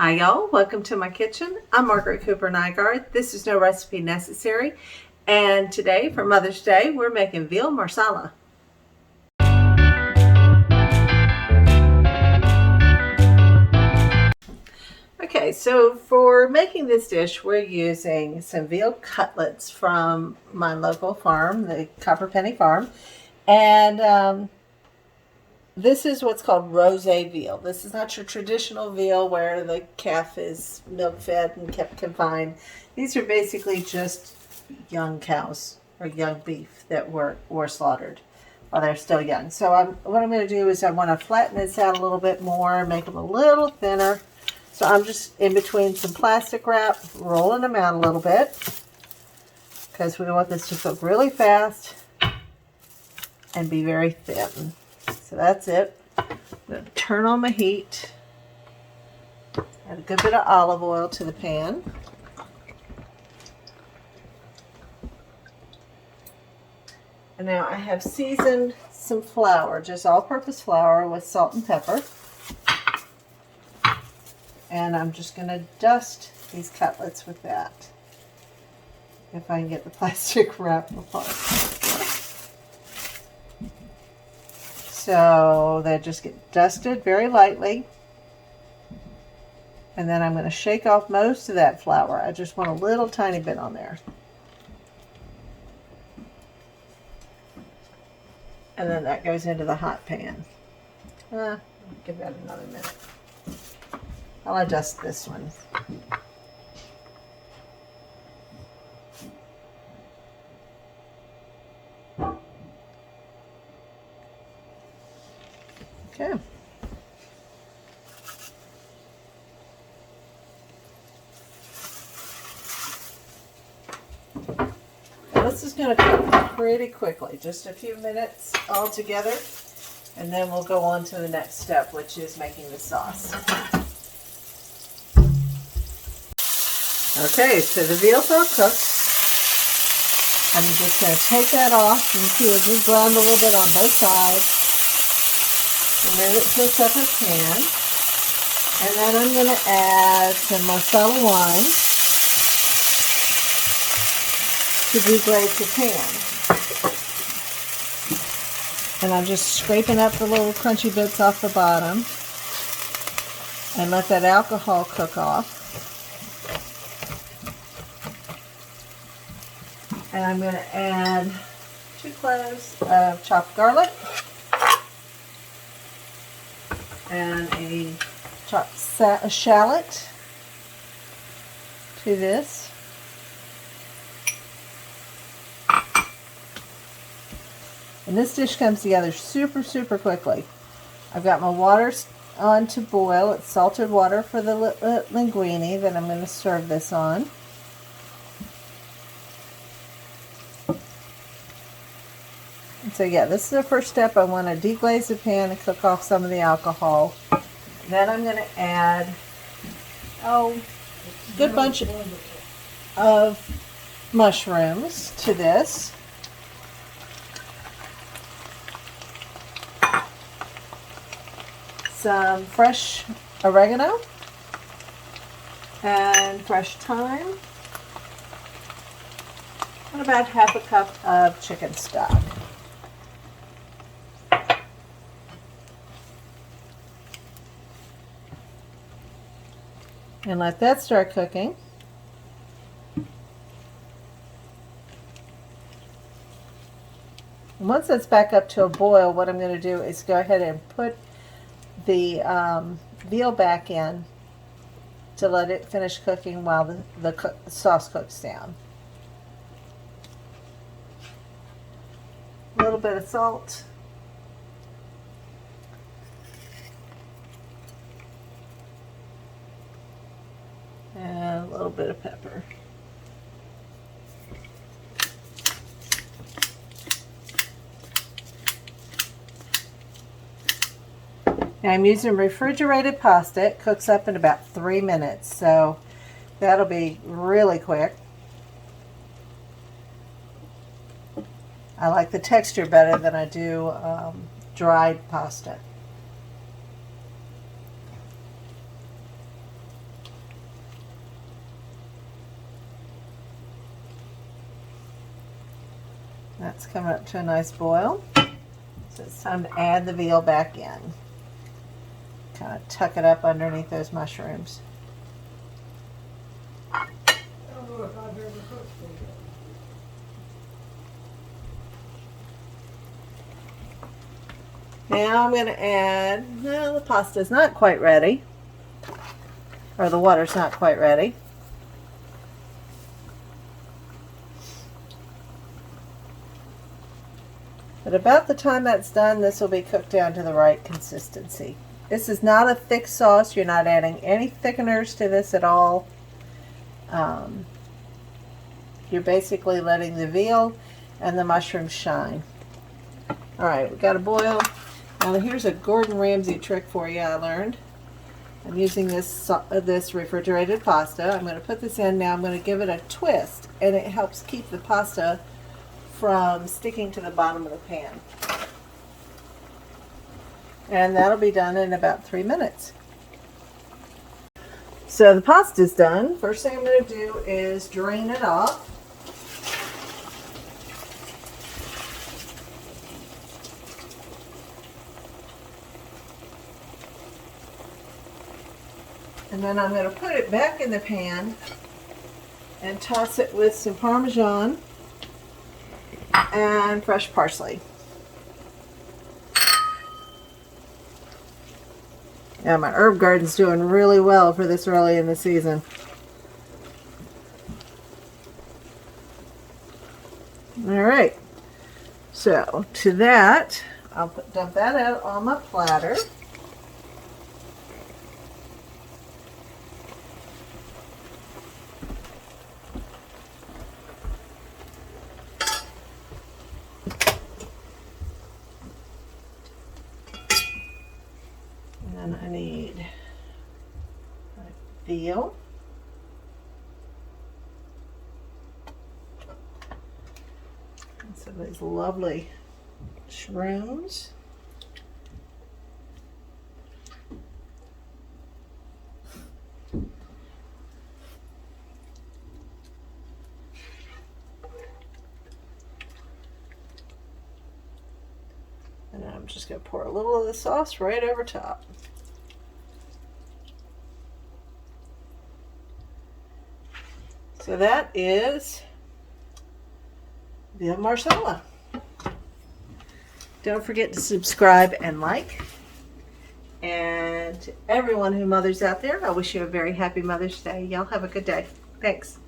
Hi y'all, welcome to my kitchen. I'm Margaret Cooper Nygaard. This is No Recipe Necessary. And today for Mother's Day, we're making veal marsala. Okay, so for making this dish, we're using some veal cutlets from my local farm, the Copper Penny Farm. And this is what's called rosé veal. This is not your traditional veal where the calf is milk-fed and kept confined. These are basically just young cows or young beef that were slaughtered while they're still young. So what I'm going to do is I want to flatten this out a little bit more, make them a little thinner. So I'm just in between some plastic wrap, rolling them out a little bit because we want this to cook really fast and be very thin. So that's it. I'm going to turn on my heat. Add a good bit of olive oil to the pan. And now I have seasoned some flour, just all-purpose flour with salt and pepper. And I'm just going to dust these cutlets with that. If I can get the plastic wrap apart. So they just get dusted very lightly. And then I'm going to shake off most of that flour. I just want a little tiny bit on there. And then that goes into the hot pan. Give that another minute. I'll adjust this one. Okay. Now this is going to cook pretty quickly, just a few minutes all together, and then we'll go on to the next step, which is making the sauce. Okay, so the veal's all cooked. I'm just going to take that off. You can see it's just browned a little bit on both sides. Remove it to a separate pan. And then I'm going to add some Marsala wine to deglaze the pan. And I'm just scraping up the little crunchy bits off the bottom. And let that alcohol cook off. And I'm going to add 2 cloves of chopped garlic and a chopped shallot to this. And this dish comes together super, super quickly. I've got my water on to boil. It's salted water for the linguine that I'm going to serve this on. So yeah, this is the first step. I want to deglaze the pan and cook off some of the alcohol. Then I'm going to add a good bunch of mushrooms to this. Some fresh oregano and fresh thyme. And about half a cup of chicken stock. And let that start cooking. And once it's back up to a boil, what I'm going to do is go ahead and put the veal back in to let it finish cooking while the sauce cooks down. A little bit of salt. And a little bit of pepper. Now I'm using refrigerated pasta. It cooks up in about 3 minutes, so that'll be really quick. I like the texture better than I do dried pasta. That's coming up to a nice boil. So it's time to add the veal back in. Kind of tuck it up underneath those mushrooms. I don't know if I've ever cooked veal. Now I'm going to add, well, the pasta's not quite ready, or the water's not quite ready. But about the time that's done, this will be cooked down to the right consistency. This is not a thick sauce. You're not adding any thickeners to this at all. You're basically letting the veal and the mushrooms shine. All right, we've got a boil. Now here's a Gordon Ramsay trick for you I learned. I'm using this refrigerated pasta. I'm going to put this in now. I'm going to give it a twist, and it helps keep the pasta from sticking to the bottom of the pan. And that'll be done in about 3 minutes. So the pasta's done. First thing I'm going to do is drain it off. And then I'm going to put it back in the pan and toss it with some Parmesan and fresh parsley. Yeah, my herb garden's doing really well for this early in the season. All right, so to that, I'll dump that out on my platter. And I need veal. And some of these lovely shrooms. And I'm just going to pour a little of the sauce right over top. So that is Veal Marsala. Don't forget to subscribe and like. And to everyone who mothers out there, I wish you a very happy Mother's Day. Y'all have a good day. Thanks.